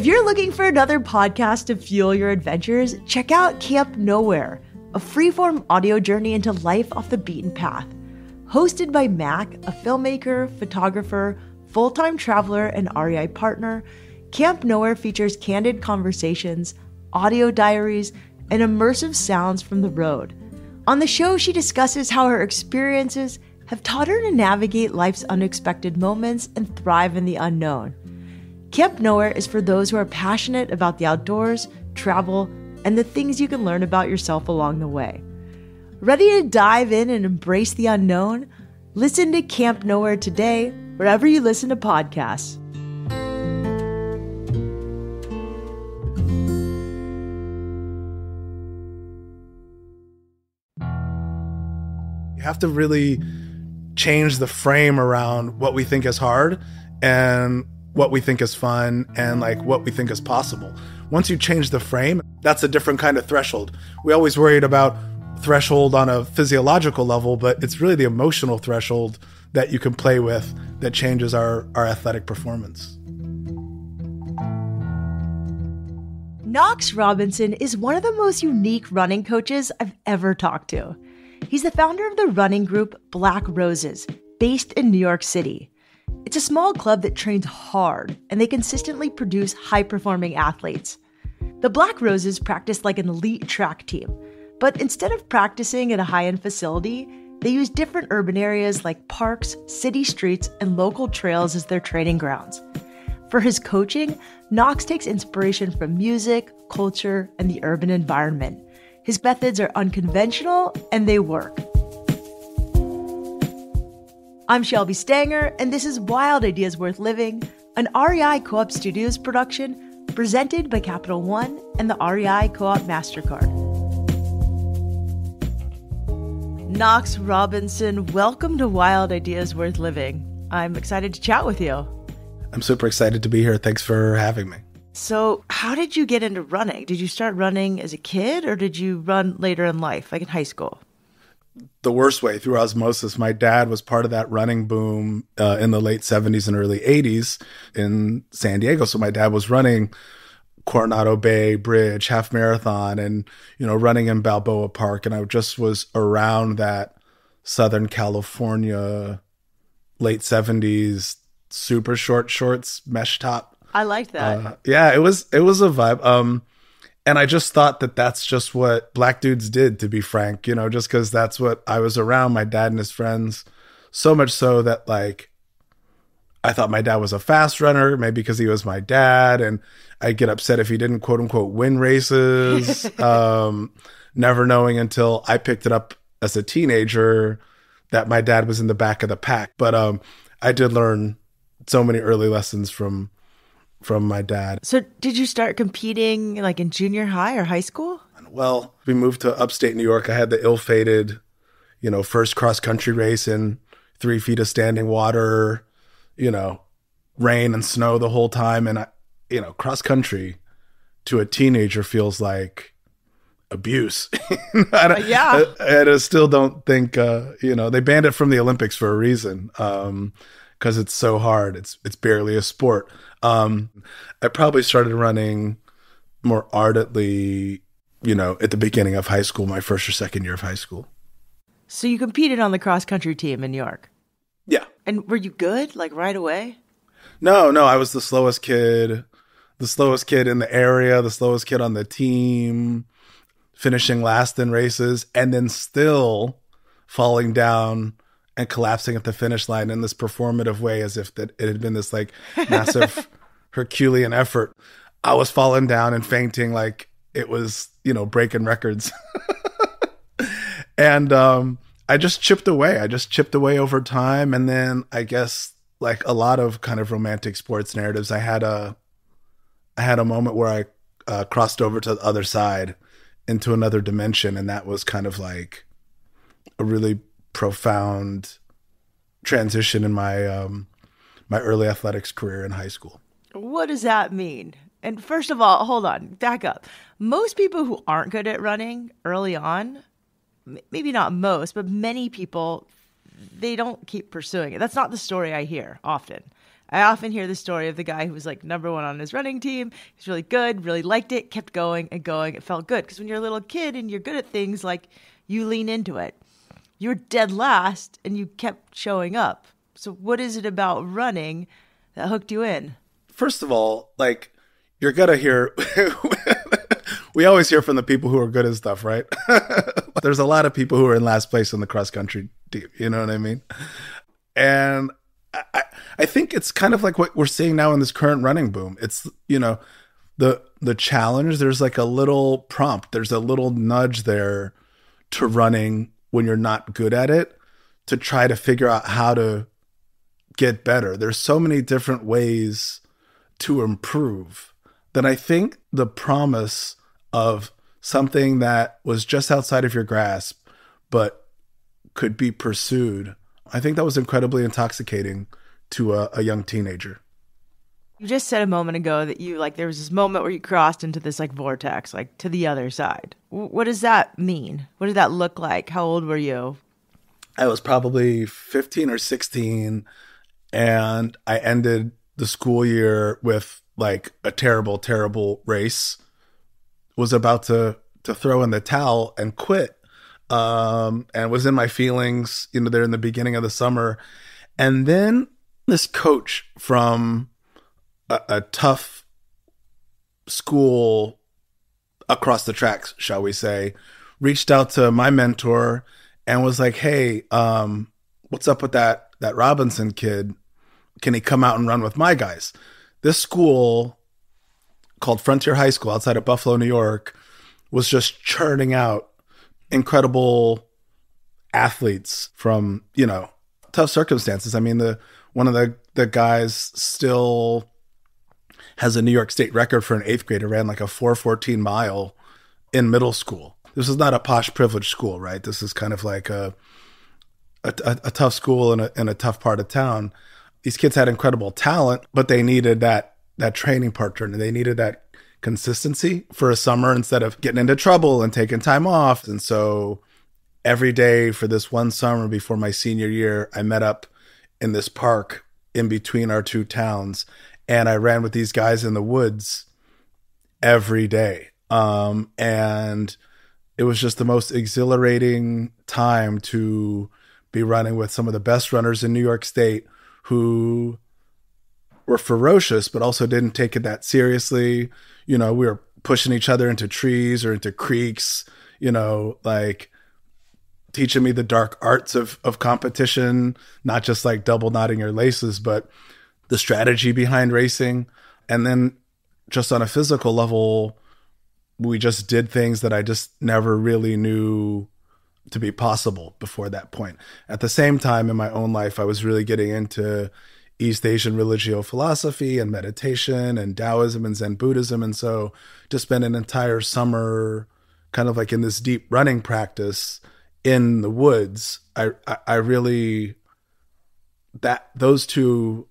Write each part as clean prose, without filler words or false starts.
If you're looking for another podcast to fuel your adventures, check out Camp Nowhere, a freeform audio journey into life off the beaten path. Hosted by Mac, a filmmaker, photographer, full-time traveler, and REI partner, Camp Nowhere features candid conversations, audio diaries, and immersive sounds from the road. On the show, she discusses how her experiences have taught her to navigate life's unexpected moments and thrive in the unknown. Camp Nowhere is for those who are passionate about the outdoors, travel, and the things you can learn about yourself along the way. Ready to dive in and embrace the unknown? Listen to Camp Nowhere today, wherever you listen to podcasts. You have to really change the frame around what we think is hard and what we think is fun and like what we think is possible. Once you change the frame, that's a different kind of threshold. We always worried about threshold on a physiological level, but it's really the emotional threshold that you can play with that changes our athletic performance. Knox Robinson is one of the most unique running coaches I've ever talked to. He's the founder of the running group Black Roses, based in New York City. It's a small club that trains hard, and they consistently produce high-performing athletes. The Black Roses practice like an elite track team, but instead of practicing at a high-end facility, they use different urban areas like parks, city streets, and local trails as their training grounds. For his coaching, Knox takes inspiration from music, culture, and the urban environment. His methods are unconventional, and they work. I'm Shelby Stanger, and this is Wild Ideas Worth Living, an REI Co-op Studios production presented by Capital One and the REI Co-op MasterCard. Knox Robinson, welcome to Wild Ideas Worth Living. I'm excited to chat with you. I'm super excited to be here. Thanks for having me. So how did you get into running? Did you start running as a kid or did you run later in life, like in high school? The worst way, through osmosis. My dad was part of that running boom in the late 70s and early 80s in San Diego. So my dad was running Coronado Bay Bridge, half marathon, and, running in Balboa Park. And I just was around that Southern California, late 70s, super short shorts, mesh top. I liked that. Yeah, it was a vibe. And I just thought that that's just what black dudes did, to be frank, just because that's what I was around, my dad and his friends. So much so that, I thought my dad was a fast runner, maybe because he was my dad. And I'd get upset if he didn't, quote unquote, win races, never knowing until I picked it up as a teenager that my dad was in the back of the pack. But I did learn so many early lessons from my dad. So did you start competing in junior high or high school? Well, we moved to upstate New York. I had the ill-fated, first cross-country race in 3 feet of standing water, rain and snow the whole time. And, cross-country to a teenager feels like abuse. Yeah. I still don't think, they banned it from the Olympics for a reason. Because it's so hard. It's barely a sport. I probably started running more ardently, at the beginning of high school, my first or second year of high school. So you competed on the cross-country team in New York? Yeah. And were you good, right away? No, I was the slowest kid in the area, the slowest kid on the team, finishing last in races, and then still falling down and collapsing at the finish line in this performative way as if that it had been this massive Herculean effort. I was falling down and fainting like it was, breaking records. And I just chipped away. Over time. And then I guess a lot of kind of romantic sports narratives, I had a moment where I crossed over to the other side into another dimension. And that was kind of a really profound transition in my my early athletics career in high school. What does that mean? And first of all, hold on, back up. Most people who aren't good at running early on, maybe not most, but many people, they don't keep pursuing it. That's not the story I hear often. I often hear the story of the guy who was like number one on his running team. He's really good, really liked it, kept going and going. It felt good because when you're a little kid and you're good at things, like you lean into it. You were dead last and you kept showing up. So what is it about running that hooked you in? First of all, like, you're going to hear, we always hear from the people who are good at stuff, right? There's a lot of people who are in last place in the cross country team. You know what I mean? And I think it's kind of like what we're seeing now in this current running boom. It's, you know, the challenge, there's like a little prompt. There's a little nudge there to running when you're not good at it, to try to figure out how to get better. There's so many different ways to improve that I think the promise of something that was just outside of your grasp, but could be pursued, I think that was incredibly intoxicating to a young teenager. You just said a moment ago that you, like, there was this moment where you crossed into this like vortex, like to the other side. What does that mean? What did that look like? How old were you? I was probably 15 or 16, and I ended the school year with like a terrible, terrible race. Was about to throw in the towel and quit, and was in my feelings, you know, there in the beginning of the summer. And then this coach from a tough school across the tracks, shall we say, reached out to my mentor and was like, hey, what's up with that Robinson kid? Can he come out and run with my guys? This school called Frontier High School outside of Buffalo, New York, was just churning out incredible athletes from, you know, tough circumstances. I mean, one of the guys still has a New York State record for an 8th grader, ran like a 4:14 mile in middle school. This is not a posh, privileged school, right? This is kind of like a tough school in a tough part of town. These kids had incredible talent, but they needed that training partner, and they needed that consistency for a summer instead of getting into trouble and taking time off. And so every day for this one summer before my senior year, I met up in this park in between our two towns, and I ran with these guys in the woods every day. And it was just the most exhilarating time to be running with some of the best runners in New York State who were ferocious, but also didn't take it that seriously. You know, we were pushing each other into trees or into creeks, you know, like teaching me the dark arts of competition, not just like double knotting your laces, but the strategy behind racing. And then just on a physical level, we just did things that I just never really knew to be possible before that point. At the same time in my own life, I was really getting into East Asian religio philosophy and meditation and Taoism and Zen Buddhism. And so to spend an entire summer kind of like in this deep running practice in the woods, I really, those two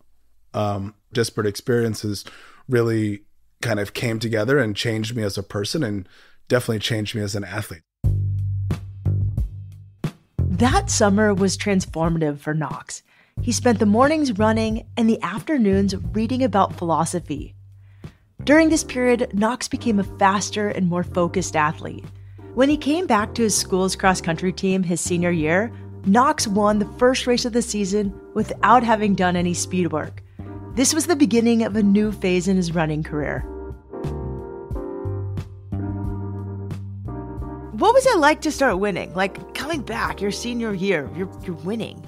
disparate experiences really kind of came together and changed me as a person and definitely changed me as an athlete. That summer was transformative for Knox. He spent the mornings running and the afternoons reading about philosophy. During this period, Knox became a faster and more focused athlete. When he came back to his school's cross-country team his senior year, Knox won the first race of the season without having done any speed work. This was the beginning of a new phase in his running career. What was it like to start winning? Like coming back your senior year, you're winning.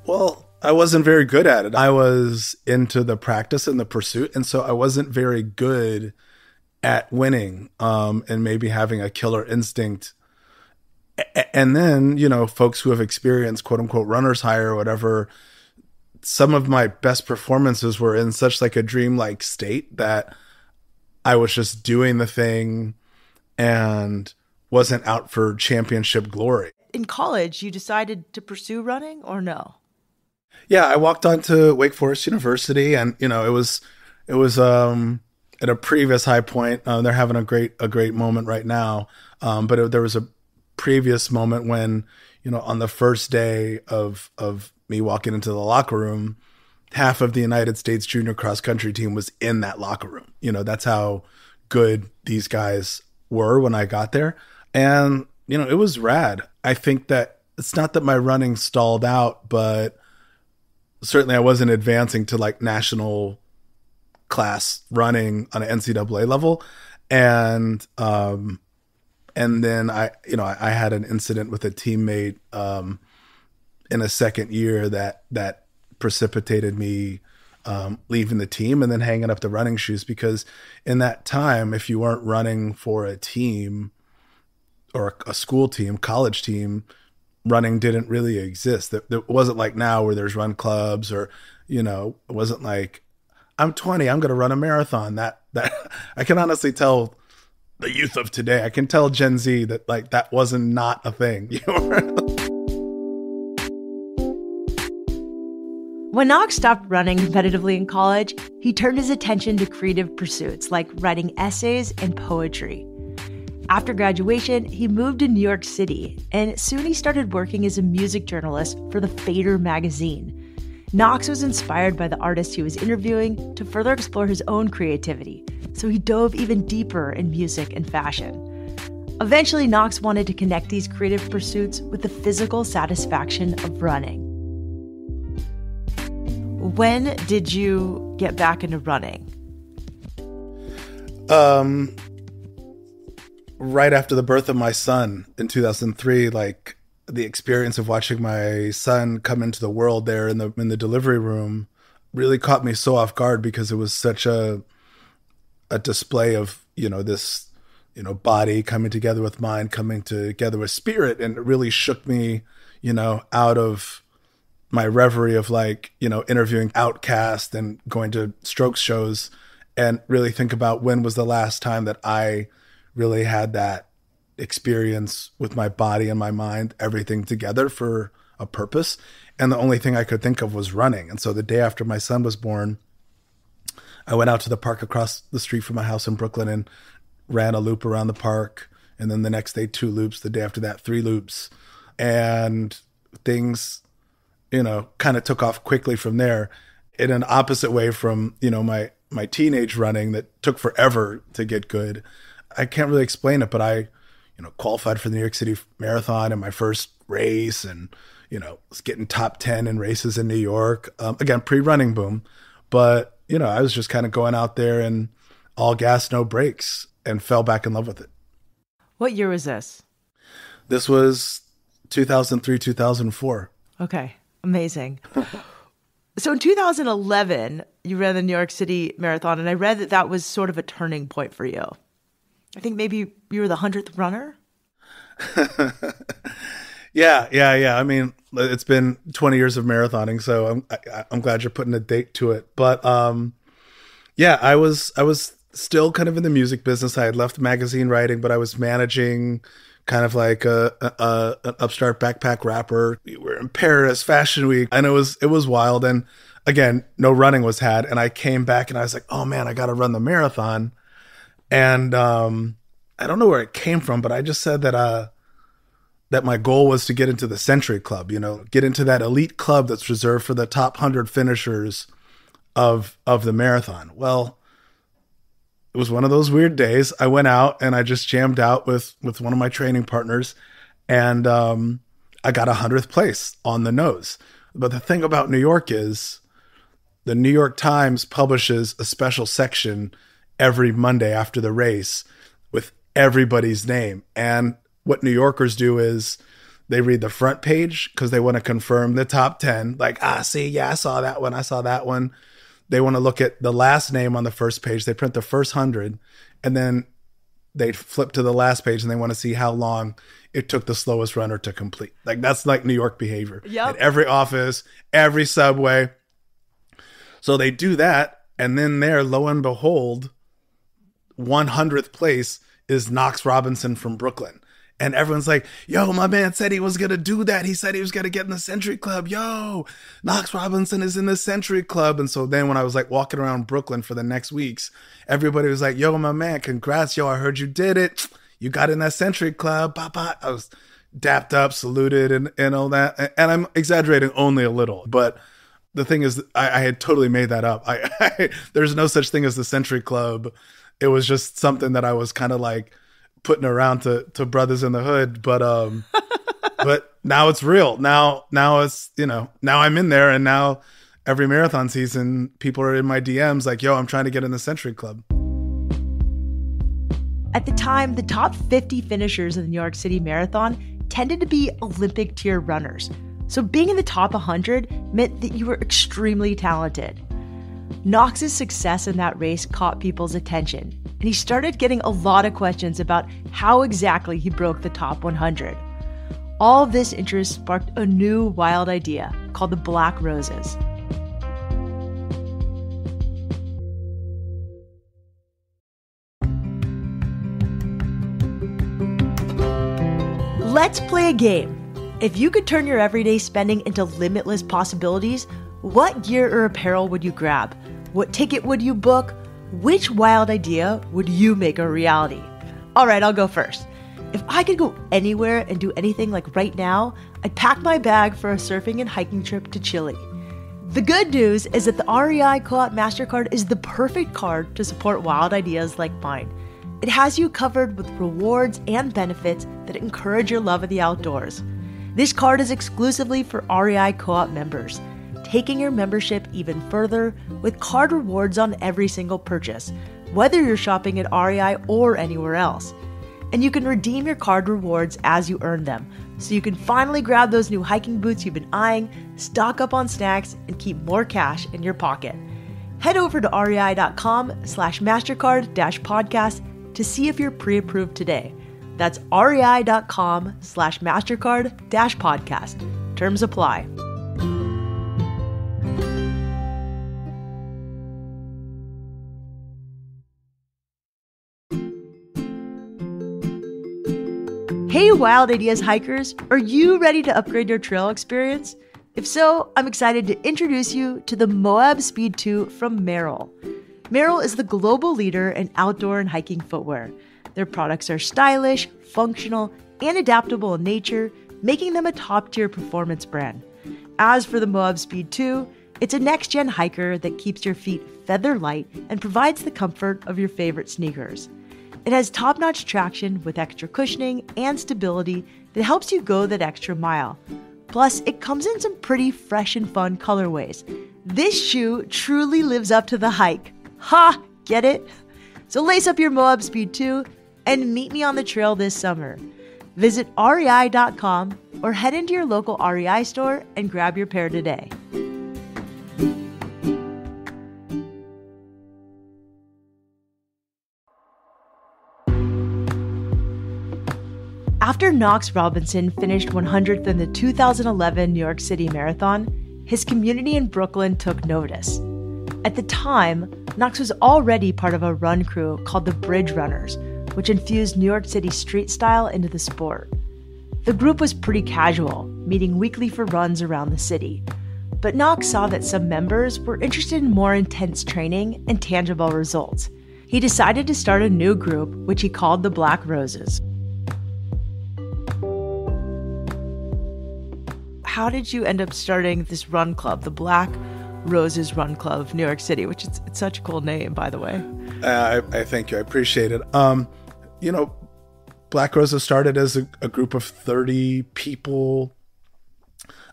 Well, I wasn't very good at it. I was into the practice and the pursuit, and so I wasn't very good at winning and maybe having a killer instinct. And then, you know, folks who have experienced quote unquote runner's high or whatever, some of my best performances were in such like a dreamlike state that I was just doing the thing and wasn't out for championship glory. In college, you decided to pursue running or no? Yeah, I walked on to Wake Forest University, and you know, it was at a previous high point. They're having a great moment right now, but there was a previous moment when, you know, on the first day of me walking into the locker room, half of the United States junior cross country team was in that locker room. That's how good these guys were when I got there. And, it was rad. I think that it's not that my running stalled out, but certainly I wasn't advancing to like national class running on an NCAA level. And then I had an incident with a teammate in a second year that precipitated me leaving the team and then hanging up the running shoes, because in that time, if you weren't running for a team or a school team, college team, running didn't really exist. It wasn't like now where there's run clubs, or, it wasn't like, I'm 20, I'm going to run a marathon. That I can honestly tell the youth of today, I can tell Gen Z that like that wasn't not a thing. When Knox stopped running competitively in college, he turned his attention to creative pursuits like writing essays and poetry. After graduation, he moved to New York City, and soon he started working as a music journalist for the Fader magazine. Knox was inspired by the artists he was interviewing to further explore his own creativity, so he dove even deeper in music and fashion. Eventually, Knox wanted to connect these creative pursuits with the physical satisfaction of running. When did you get back into running? Right after the birth of my son in 2003, like the experience of watching my son come into the world there in the delivery room really caught me so off guard, because it was such a display of, this, body coming together with mind, coming together with spirit. And it really shook me, out of my reverie of like, interviewing Outkast and going to Strokes shows, and really think about when was the last time that I really had that experience with my body and my mind, everything together for a purpose. And the only thing I could think of was running. And so the day after my son was born, I went out to the park across the street from my house in Brooklyn and ran a loop around the park. And then the next day, 2 loops. The day after that, 3 loops. And things, kind of took off quickly from there, in an opposite way from, my teenage running that took forever to get good. I can't really explain it, but I, qualified for the New York City Marathon in my first race, and, was getting top 10 in races in New York. Again, pre-running boom. But, I was just kind of going out there and all gas, no brakes, and fell back in love with it. What year was this? This was 2003, 2004. Okay. Amazing. So in 2011, you ran the New York City Marathon, and I read that was sort of a turning point for you. I think maybe you were the 100th runner? Yeah. I mean, it's been 20 years of marathoning, so I'm glad you're putting a date to it. But I was still kind of in the music business. I had left magazine writing, but I was managing kind of like an upstart backpack rapper. We were in Paris Fashion Week, and it was wild. And again, no running was had. And I came back and I was like, oh man, I got to run the marathon. And I don't know where it came from, but I just said that my goal was to get into the Century Club, get into that elite club that's reserved for the top 100 finishers of the marathon. Well, it was one of those weird days. I went out and I just jammed out with one of my training partners, and I got 100th place on the nose. But the thing about New York is the New York Times publishes a special section every Monday after the race with everybody's name. And what New Yorkers do is they read the front page because they want to confirm the top 10. Like, I saw that one. I saw that one. They want to look at the last name on the first page. They print the first 100, and then they flip to the last page and they want to see how long it took the slowest runner to complete. Like, that's like New York behavior. Yep. At every office, every subway. So they do that. And then there, lo and behold, 100th place is Knox Robinson from Brooklyn. And everyone's like, yo, my man said he was going to do that. He said he was going to get in the Century Club. Yo, Knox Robinson is in the Century Club. And so then when I was like walking around Brooklyn for the next weeks, everybody was like, yo, my man, congrats. Yo, I heard you did it. You got in that Century Club. Papa. I was dapped up, saluted and all that. And I'm exaggerating only a little, but the thing is, I had totally made that up. There's no such thing as the Century Club. It was just something that I was kind of like putting around to brothers in the hood. But now it's real. Now it's, now I'm in there, and now every marathon season, people are in my DMs like, yo, I'm trying to get in the Century Club. At the time, the top 50 finishers of the New York City Marathon tended to be Olympic tier runners. So being in the top 100 meant that you were extremely talented. Knox's success in that race caught people's attention, and he started getting a lot of questions about how exactly he broke the top 100. All of this interest sparked a new wild idea called the Black Roses. Let's play a game. If you could turn your everyday spending into limitless possibilities, what gear or apparel would you grab? What ticket would you book? Which wild idea would you make a reality? All right, I'll go first. If I could go anywhere and do anything like right now, I'd pack my bag for a surfing and hiking trip to Chile. The good news is that the REI Co-op MasterCard is the perfect card to support wild ideas like mine. It has you covered with rewards and benefits that encourage your love of the outdoors. This card is exclusively for REI Co-op members, taking your membership even further with card rewards on every single purchase, whether you're shopping at REI or anywhere else. And you can redeem your card rewards as you earn them, so you can finally grab those new hiking boots you've been eyeing, stock up on snacks, and keep more cash in your pocket. Head over to rei.com/MasterCard-podcast to see if you're pre-approved today. That's rei.com/MasterCard-podcast. Terms apply. Hey, Wild Ideas hikers, are you ready to upgrade your trail experience? If so, I'm excited to introduce you to the Moab Speed 2 from Merrell. Merrell is the global leader in outdoor and hiking footwear. Their products are stylish, functional, and adaptable in nature, making them a top-tier performance brand. As for the Moab Speed 2, it's a next-gen hiker that keeps your feet feather light and provides the comfort of your favorite sneakers. It has top-notch traction with extra cushioning and stability that helps you go that extra mile. Plus, it comes in some pretty fresh and fun colorways. This shoe truly lives up to the hike. Ha! Get it? So lace up your Moab Speed 2 and meet me on the trail this summer. Visit rei.com or head into your local REI store and grab your pair today. After Knox Robinson finished 100th in the 2011 New York City Marathon, his community in Brooklyn took notice. At the time, Knox was already part of a run crew called the Bridge Runners, which infused New York City street style into the sport. The group was pretty casual, meeting weekly for runs around the city. But Knox saw that some members were interested in more intense training and tangible results. He decided to start a new group, which he called the Black Roses. How did you end up starting this run club, the Black Roses Run Club of New York City, which it's such a cool name, by the way? I thank you. I appreciate it. Black Roses started as a group of 30 people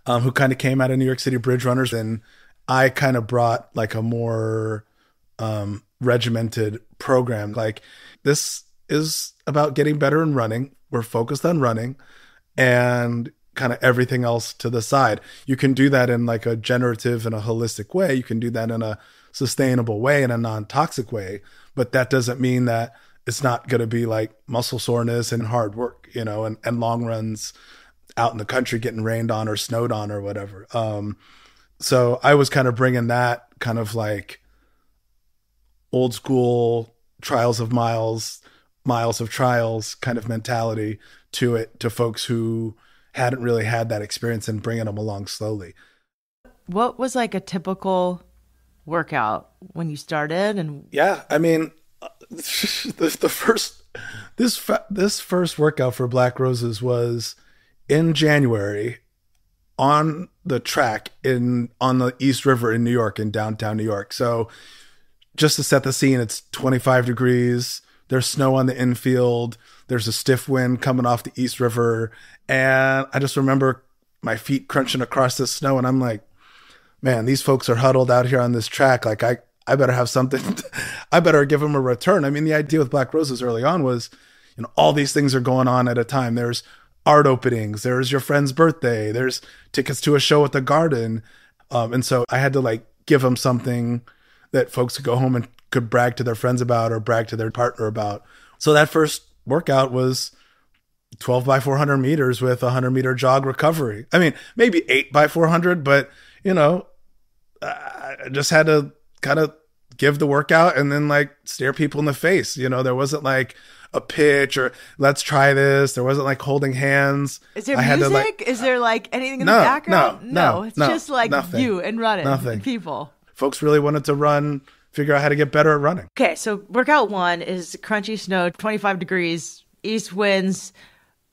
who kind of came out of New York City Bridge Runners, and I kind of brought like a more regimented program. Like, this is about getting better in running. We're focused on running, and kind of everything else to the side. You can do that in like a generative and a holistic way. You can do that in a sustainable way, in a non-toxic way. But that doesn't mean that it's not going to be like muscle soreness and hard work, and long runs out in the country getting rained on or snowed on or whatever. So I was kind of bringing that kind of like old school trials of miles of trials kind of mentality to it, to folks who hadn't really had that experience, and bringing them along slowly. What was like a typical workout when you started? And yeah, I mean, this first workout for Black Roses was in January on the track on the East River in New York, in downtown New York. So just to set the scene, it's 25 degrees. There's snow on the infield. There's a stiff wind coming off the East River. And I just remember my feet crunching across the snow. And I'm like, man, these folks are huddled out here on this track. Like, I better have something. I better give them a return. I mean, the idea with Black Roses early on was, all these things are going on at a time. There's art openings. There's your friend's birthday. There's tickets to a show at the Garden. And so I had to give them something that folks could go home and could brag to their friends about or brag to their partner about. So that first workout was 12 by 400 meters with a 100-meter jog recovery. I mean, maybe 8 by 400, but, I just had to kind of give the workout and then stare people in the face. There wasn't a pitch or let's try this. There wasn't holding hands. Is there music? Is there anything in the background? No. It's just nothing. You and running. Nothing. And people. Folks really wanted to figure out how to get better at running. Okay, so workout 1 is crunchy snow, 25 degrees, east winds,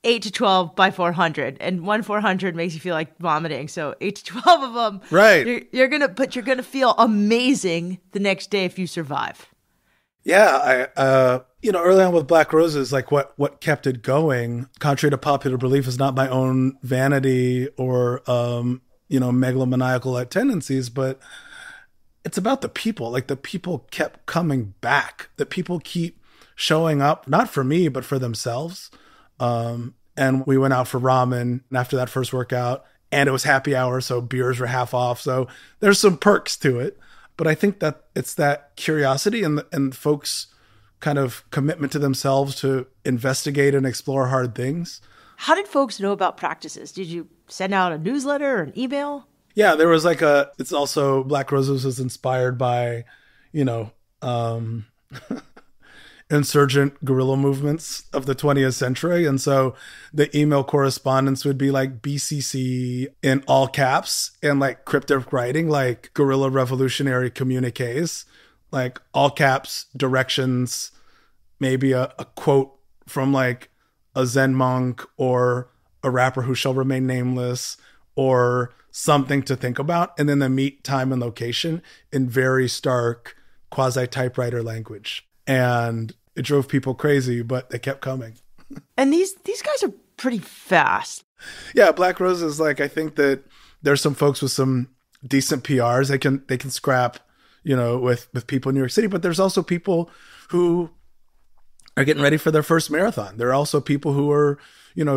8 to 12 by 400. And 400 makes you feel like vomiting. So 8 to 12 of them. Right. You're going to feel amazing the next day if you survive. Yeah, early on with Black Roses, what kept it going, contrary to popular belief, is not my own vanity or, megalomaniacal tendencies, but it's about the people. The people kept coming back. The people keep showing up, not for me, but for themselves. And we went out for ramen after that first workout, and it was happy hour, so beers were half off. So there's some perks to it. But I think that it's that curiosity and folks' kind of commitment to themselves to investigate and explore hard things. How did folks know about practices? Did you send out a newsletter or an email? Yeah, there was it's also, Black Roses was inspired by, insurgent guerrilla movements of the 20th century. And so the email correspondence would be BCC in all caps and cryptic writing, guerrilla revolutionary communiques, all caps, directions, maybe a quote from a Zen monk or a rapper who shall remain nameless or something to think about. And then the meet, time, and location in very stark quasi-typewriter language. And it drove people crazy, but they kept coming. And these guys are pretty fast. Yeah, Black Roses, I think that there's some folks with some decent PRs. They can scrap, with people in New York City, but there's also people who are getting ready for their first marathon. There are also people who are,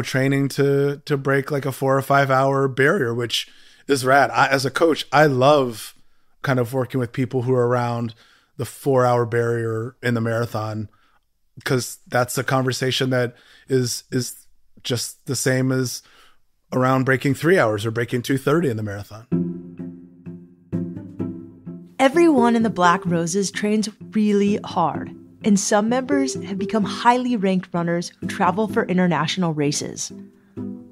training to break a 4 or 5 hour barrier, which is rad. As a coach, I love kind of working with people who are around the 4 hour barrier in the marathon, because that's a conversation that is just the same as around breaking 3 hours or breaking 2:30 in the marathon. Everyone in the Black Roses trains really hard, and some members have become highly ranked runners who travel for international races.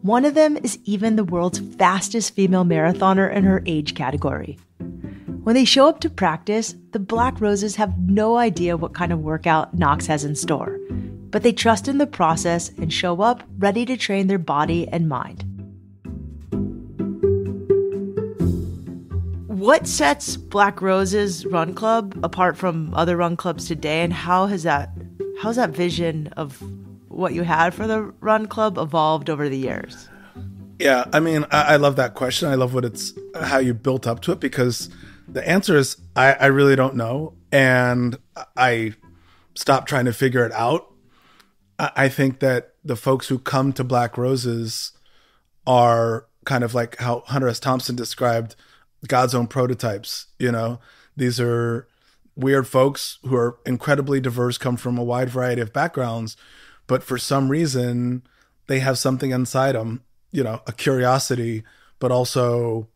One of them is even the world's fastest female marathoner in her age category. When they show up to practice, the Black Roses have no idea what kind of workout Knox has in store, but they trust in the process and show up ready to train their body and mind. What sets Black Roses Run Club apart from other run clubs today, and how's that vision of what you had for the run club evolved over the years? Yeah, I mean, I love that question. I love how you built up to it, because the answer is I really don't know. And I stopped trying to figure it out. I think that the folks who come to Black Roses are kind of like how Hunter S. Thompson described God's own prototypes. These are weird folks who are incredibly diverse, come from a wide variety of backgrounds, but for some reason they have something inside them, a curiosity, but also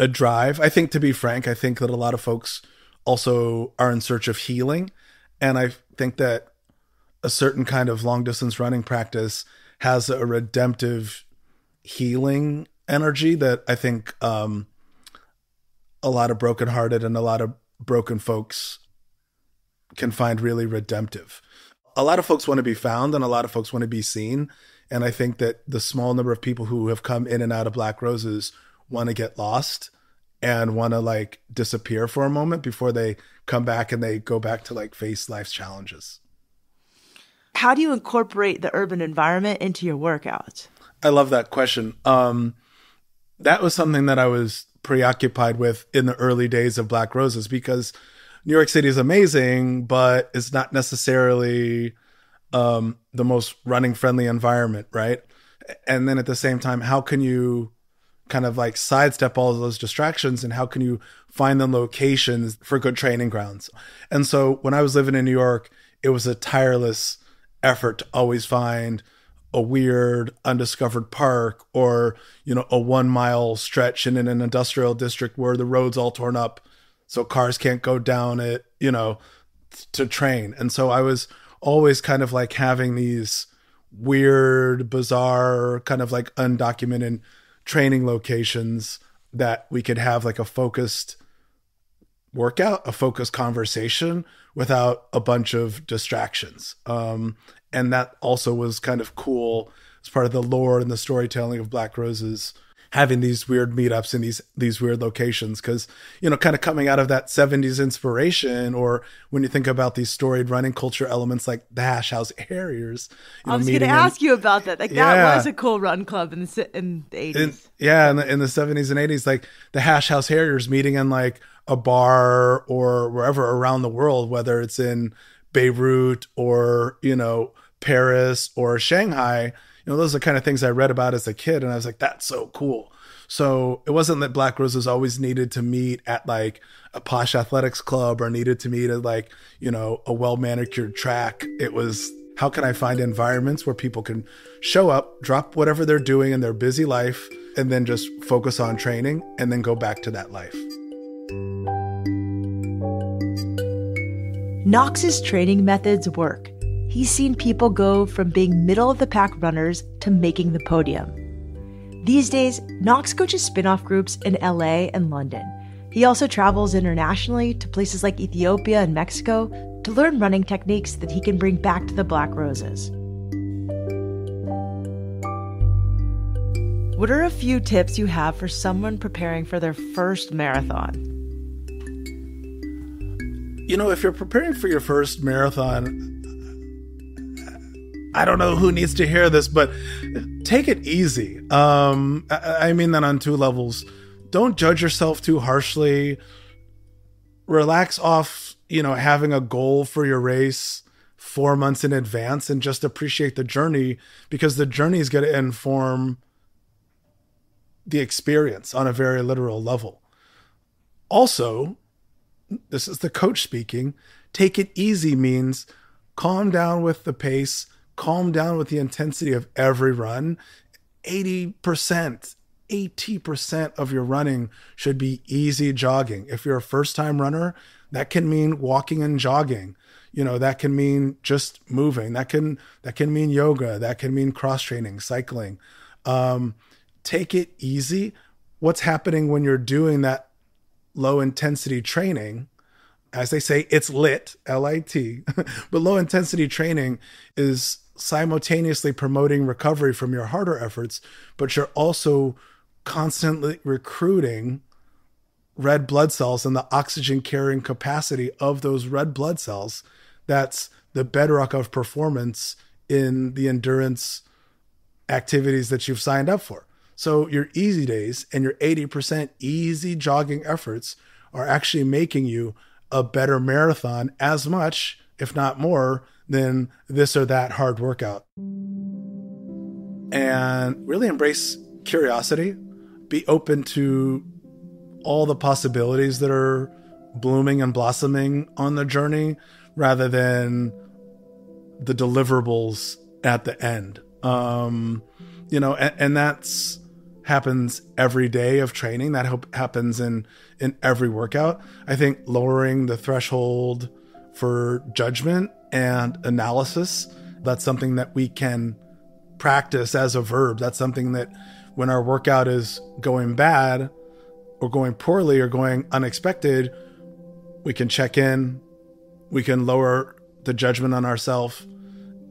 a drive. I think, to be frank, I think that a lot of folks also are in search of healing. And I think that a certain kind of long distance running practice has a redemptive healing energy that I think a lot of brokenhearted and a lot of broken folks can find really redemptive. A lot of folks want to be found and a lot of folks want to be seen And I think that the small number of people who have come in and out of Black Roses want to get lost and want to like disappear for a moment before they come back and they go back to like face life's challenges. How do you incorporate the urban environment into your workouts? I love that question. That was something that I was preoccupied with in the early days of Black Roses, because New York City is amazing, but it's not necessarily the most running friendly environment, right? And then at the same time, how can you kind of like sidestep all of those distractions, and how can you find the locations for good training grounds? And so when I was living in New York, it was a tireless effort to always find a weird undiscovered park, or, you know, a 1 mile stretch in an industrial district where the road's all torn up so cars can't go down it, you know, to train. And so I was always kind of like having these weird, bizarre, kind of like undocumented training locations that we could have like a focused workout, a focused conversation without a bunch of distractions. And that also was kind of cool as part of the lore and the storytelling of Black Roses, having these weird meetups in these weird locations. Because, you know, kind of coming out of that 70s inspiration, or when you think about these storied running culture elements like the Hash House Harriers. I was going to ask you about that. Like, that was a cool run club in the 80s. In the 70s and 80s, like the Hash House Harriers meeting in like a bar or wherever around the world, whether it's in Beirut or, you know, Paris or Shanghai. You know, those are the kind of things I read about as a kid, and I was like, that's so cool. So it wasn't that Black Roses always needed to meet at like a posh athletics club or needed to meet at like, you know, a well-manicured track. It was, how can I find environments where people can show up, drop whatever they're doing in their busy life, and then just focus on training and then go back to that life. Knox's training methods work. He's seen people go from being middle-of-the-pack runners to making the podium. These days, Knox coaches spin-off groups in LA and London. He also travels internationally to places like Ethiopia and Mexico to learn running techniques that he can bring back to the Black Roses. What are a few tips you have for someone preparing for their first marathon? You know, if you're preparing for your first marathon, I don't know who needs to hear this, but take it easy. I mean that on two levels. Don't judge yourself too harshly. Relax off, you know, having a goal for your race 4 months in advance, and just appreciate the journey, because the journey is going to inform the experience on a very literal level. Also, this is the coach speaking, take it easy means calm down with the pace, calm down with the intensity of every run. 80% of your running should be easy jogging. If you're a first-time runner, that can mean walking and jogging. You know, that can mean just moving. That can mean yoga. That can mean cross-training, cycling. Take it easy. What's happening when you're doing that low-intensity training? As they say, it's lit, L-I-T. But low-intensity training is simultaneously promoting recovery from your harder efforts, but you're also constantly recruiting red blood cells and the oxygen carrying capacity of those red blood cells. That's the bedrock of performance in the endurance activities that you've signed up for. So your easy days and your 80% easy jogging efforts are actually making you a better marathon as much, if not more, than this or that hard workout. And really embrace curiosity. Be open to all the possibilities that are blooming and blossoming on the journey, rather than the deliverables at the end. You know, and that's happens every day of training. That happens in every workout. I think lowering the threshold for judgment and analysis, that's something that we can practice as a verb. That's something that when our workout is going bad or going poorly or going unexpected, we can check in, we can lower the judgment on ourselves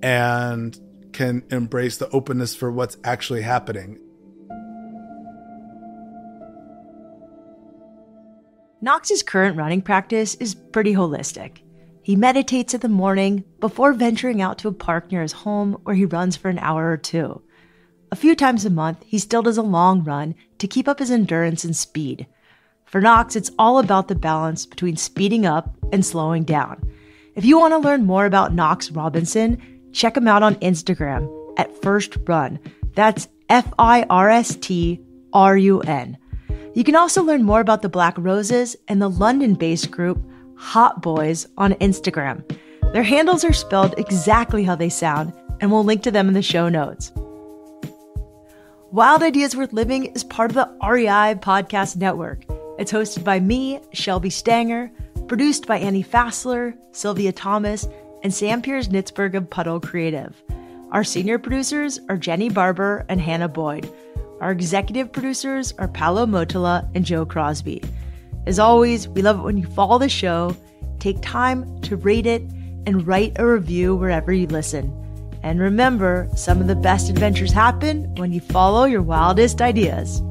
and can embrace the openness for what's actually happening. Knox's current running practice is pretty holistic. He meditates in the morning before venturing out to a park near his home where he runs for an hour or two. A few times a month, he still does a long run to keep up his endurance and speed. For Knox, it's all about the balance between speeding up and slowing down. If you want to learn more about Knox Robinson, check him out on Instagram at First Run. That's FIRSTRUN. You can also learn more about the Black Roses and the London-based group Hot Boys on Instagram. Their handles are spelled exactly how they sound, and we'll link to them in the show notes. Wild Ideas Worth Living is part of the REI Podcast Network. It's hosted by me, Shelby Stanger, produced by Annie Fassler, Sylvia Thomas, and Sam Piers-Nitzberg of Puddle Creative. Our senior producers are Jenny Barber and Hannah Boyd. Our executive producers are Paolo Motola and Joe Crosby. As always, we love it when you follow the show, take time to rate it, and write a review wherever you listen. And remember, some of the best adventures happen when you follow your wildest ideas.